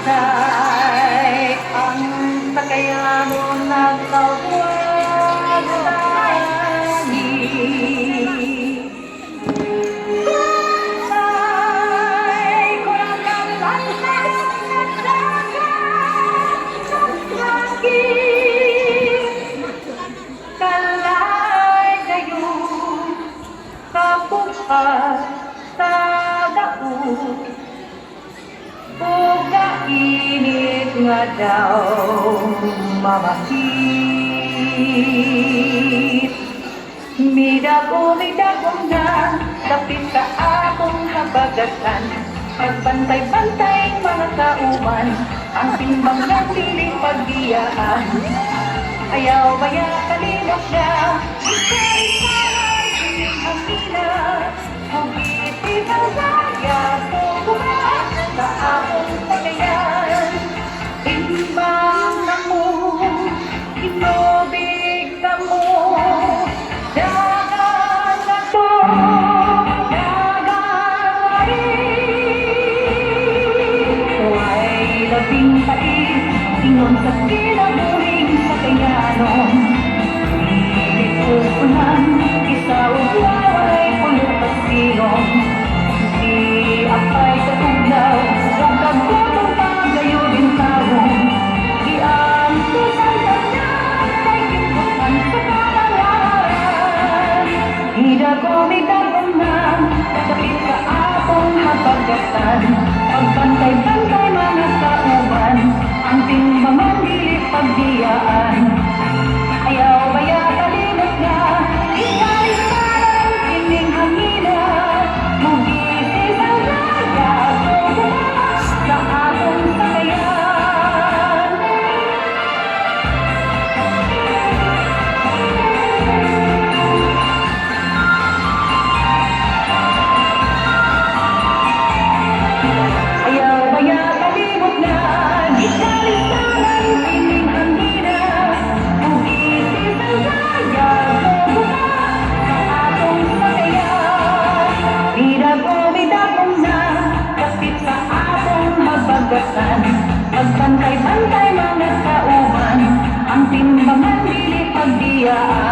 Ay, ang takaya mo nagkawag lagi. Ay, kurang kang lantay lagi. Kalay kayo kapukas sa daot. Init nga daw mamahit. Midagong na kapit ka akong kabagatan. Pagbantay-bantay mga kauman, ang timbang ng piling pagbiyaan. Ayaw baya kalimot siya, ikay-ikay, ang ina. Hugit ang saya ko bukas sa akong pagayan. Timbang na mo, inubig na mo. Dagan na to, dagan ay labing tain, ingon sa kinabuhing sa kayanon. Ipupunan, isa uwaway, pulo pasilong. Di apay sa tugnaw, huwag kagutong pagayo din tawong. Di ang tusang kanyang, kay kiputan sa kalangan. Idagong na, kapit ka akong mapagatan. Pagbantay-bantay mga kauban, ang timbangan dili pagbiyaan. Ayaw baya kalimot na, ikay-ikay, piling hangina. Mugising ang raya ko bukas sa akong sakayan. Ayaw baya kalimot na, ikay-ikay, piling hangina. Mugising ang raya ko bukas sa akong sakayan. Idagong na, kapit sa akong mabagatan. Pagbantay-bantay mga kauban, ang timbangan dili pagbiyaan.